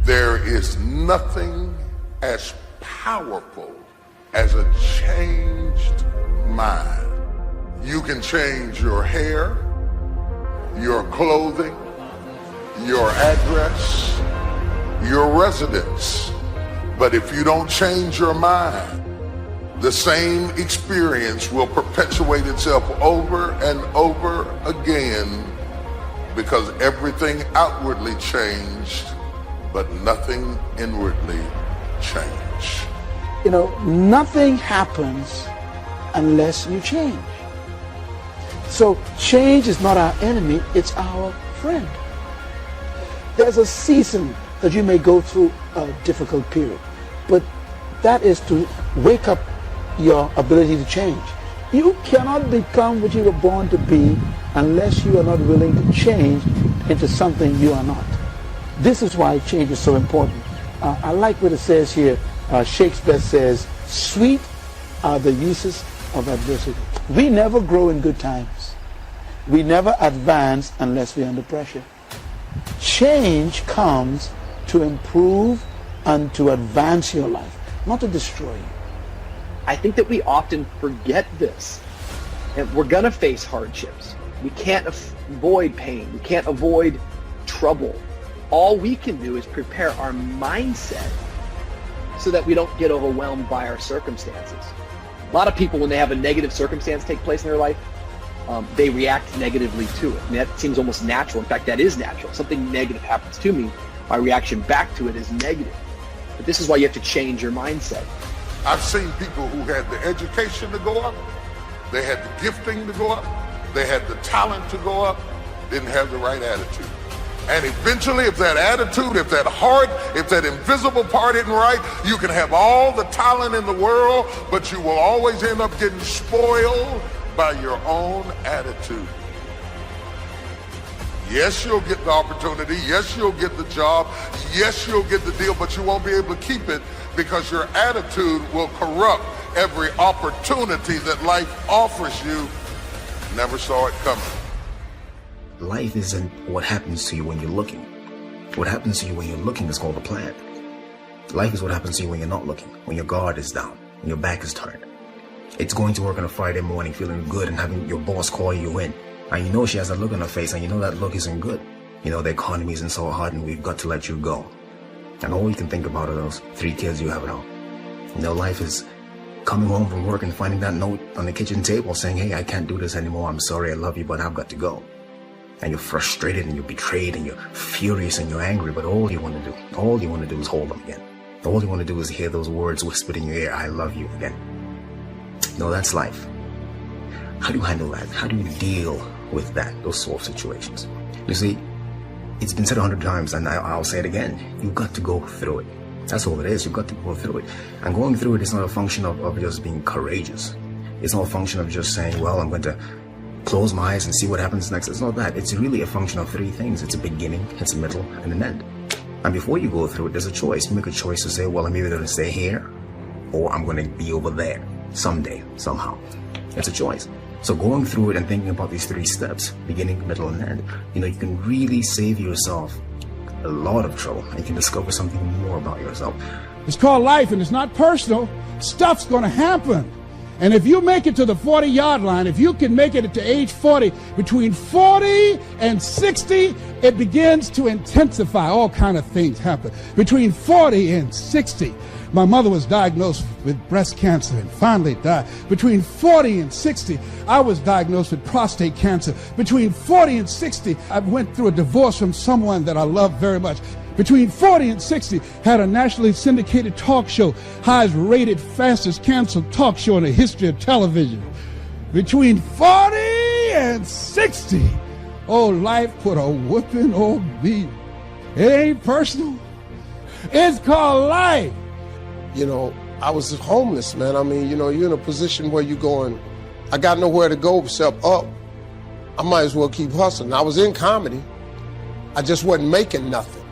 There is nothing as powerful as a changed mind. You can change your hair, your clothing, your address, your residence. But if you don't change your mind, the same experience will perpetuate itself over and over again, because everything outwardly changed, but nothing inwardly changed. You know, nothing happens unless you change. So change is not our enemy, it's our friend. There's a season that you may go through a difficult period, but that is to wake up your ability to change. You cannot become what you were born to be unless you are not willing to change into something you are not. This is why change is so important. I like what it says here. Shakespeare says, sweet are the uses of adversity. We never grow in good times. We never advance unless we're under pressure. Change comes to improve and to advance your life, not to destroy you. I think that we often forget this. And we're going to face hardships. We can't avoid pain. We can't avoid trouble. All we can do is prepare our mindset so that we don't get overwhelmed by our circumstances. A lot of people, when they have a negative circumstance take place in their life, they react negatively to it. And that seems almost natural. In fact, that is natural. Something negative happens to me, my reaction back to it is negative. But this is why you have to change your mindset. I've seen people who had the education to go up, they had the gifting to go up, they had the talent to go up, didn't have the right attitude. And eventually, if that attitude, if that heart, if that invisible part isn't right, you can have all the talent in the world, but you will always end up getting spoiled by your own attitude. Yes, you'll get the opportunity. Yes, you'll get the job. Yes, you'll get the deal, but you won't be able to keep it because your attitude will corrupt every opportunity that life offers you. Never saw it coming. Life isn't what happens to you when you're looking. What happens to you when you're looking is called a plan. Life is what happens to you when you're not looking, when your guard is down, when your back is turned. It's going to work on a Friday morning feeling good and having your boss call you in. And you know she has a look on her face and you know that look isn't good. You know the economy isn't so hard and we've got to let you go. And all you can think about are those 3 kids you have at home. You know, life is coming home from work and finding that note on the kitchen table saying, hey, I can't do this anymore. I'm sorry, I love you, but I've got to go. And you're frustrated and you're betrayed and you're furious and you're angry, but all you want to do is hold them again. All you want to do is hear those words whispered in your ear, I love you again. No, that's life. How do you handle that? How do you deal with that, those sort of situations? You see, it's been said 100 times and I'll say it again. You've got to go through it. That's all it is. You've got to go through it. And going through it is not a function of just being courageous. It's not a function of just saying, well, I'm going to close my eyes and see what happens next. It's not that. It's really a function of 3 things. It's a beginning, it's a middle, and an end. And before you go through it, there's a choice. You make a choice to say, well, I'm either going to stay here or I'm going to be over there someday, somehow. It's a choice. So going through it and thinking about these 3 steps, beginning, middle, and end, you know, you can really save yourself a lot of trouble. And you can discover something more about yourself. It's called life and it's not personal. Stuff's going to happen. And if you make it to the 40-yard line, if you can make it to age 40, between 40 and 60, it begins to intensify. All kind of things happen. Between 40 and 60, my mother was diagnosed with breast cancer and finally died. Between 40 and 60, I was diagnosed with prostate cancer. Between 40 and 60, I went through a divorce from someone that I loved very much. Between 40 and 60, had a nationally syndicated talk show, highest rated, fastest canceled talk show in the history of television. Between 40 and 60, oh, life put a whooping on me. It ain't personal. It's called life. You know, I was homeless, man. I mean, you know, you're in a position where you're going, I got nowhere to go except up. I might as well keep hustling. I was in comedy. I just wasn't making nothing.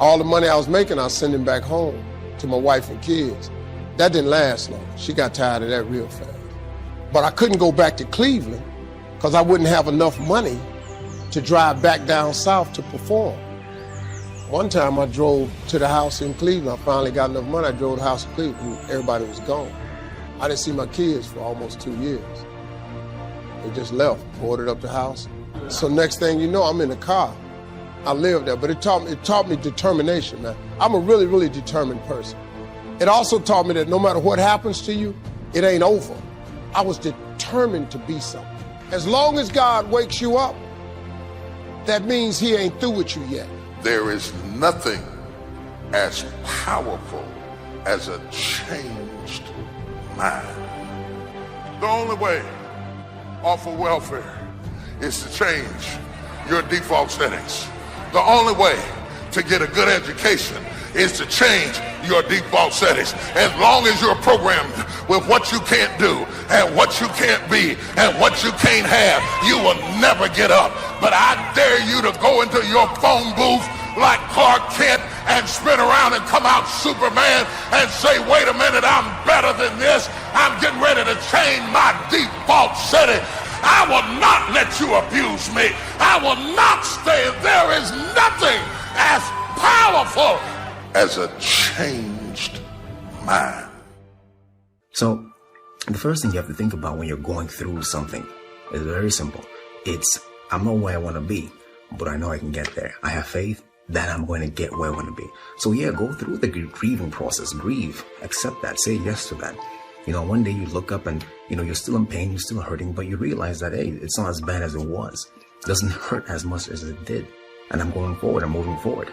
All the money I was making, I was sending back home to my wife and kids. That didn't last long. She got tired of that real fast. But I couldn't go back to Cleveland because I wouldn't have enough money to drive back down south to perform. One time I drove to the house in Cleveland. I finally got enough money. I drove to the house in Cleveland and everybody was gone. I didn't see my kids for almost 2 years. They just left, boarded up the house. So next thing you know, I'm in the car. I lived there, but it taught me determination, man. I'm a really, really determined person. It also taught me that no matter what happens to you, it ain't over. I was determined to be something. As long as God wakes you up, that means he ain't through with you yet. There is nothing as powerful as a changed mind. The only way off of welfare is to change your default settings. The only way to get a good education is to change your default settings. As long as you're programmed with what you can't do and what you can't be and what you can't have, you will never get up. But I dare you to go into your phone booth like Clark Kent and spin around and come out Superman and say, wait a minute, I'm better than this. I'm getting ready to change my default setting. I will not let you abuse me. I will not stay. There is nothing as powerful as a changed mind. So the first thing you have to think about when you're going through something is very simple. It's, I'm not where I want to be, but I know I can get there. I have faith that I'm going to get where I want to be. So yeah, go through the grieving process. Grieve. Accept that. Say yes to that. You know, one day you look up and, you know, you're still in pain, you're still hurting, but you realize that, hey, it's not as bad as it was. It doesn't hurt as much as it did. And I'm going forward, I'm moving forward.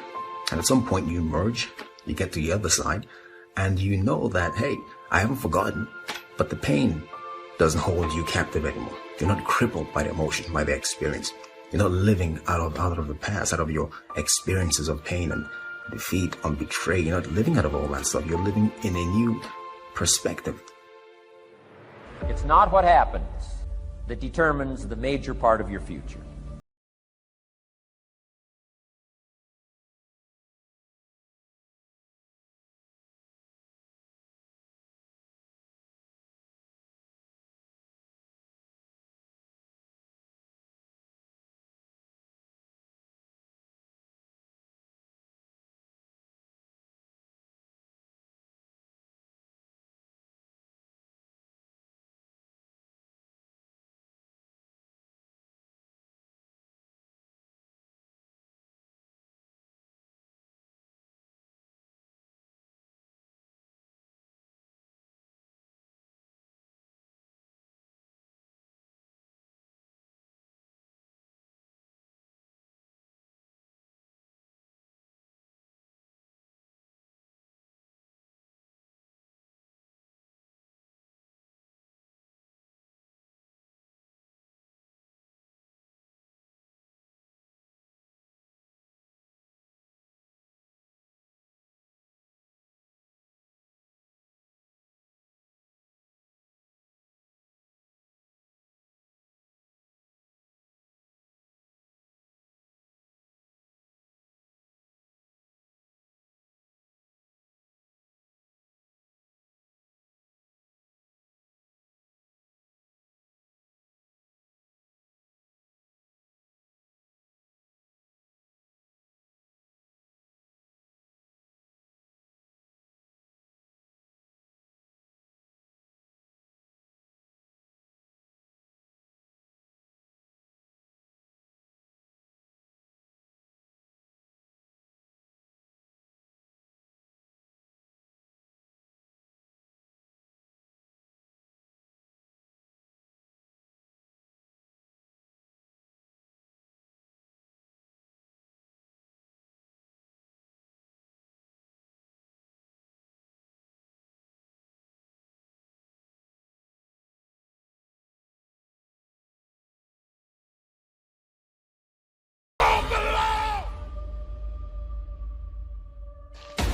And at some point you emerge, you get to the other side, and you know that, hey, I haven't forgotten, but the pain doesn't hold you captive anymore. You're not crippled by the emotion, by the experience. You're not living out of the past, out of your experiences of pain and defeat and betrayal. You're not living out of all that stuff. You're living in a new perspective. It's not what happens that determines the major part of your future.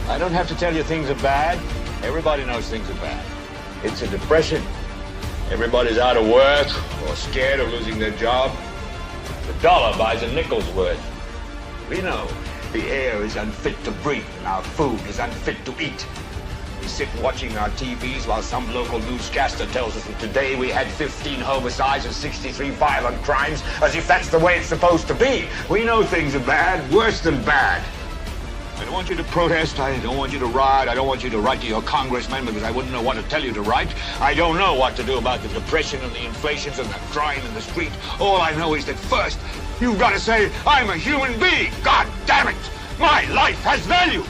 I don't have to tell you things are bad. Everybody knows things are bad. It's a depression. Everybody's out of work or scared of losing their job. The dollar buys a nickel's worth. We know the air is unfit to breathe and our food is unfit to eat. We sit watching our TVs while some local newscaster tells us that today we had 15 homicides and 63 violent crimes, as if that's the way it's supposed to be. We know things are bad, worse than bad. don't want you to protest. I don't want you to riot. I don't want you to write to your congressman because I wouldn't know what to tell you to write. I don't know what to do about the depression and the inflations and the crime in the street. All I know is that first, you've got to say, I'm a human being. God damn it! My life has value.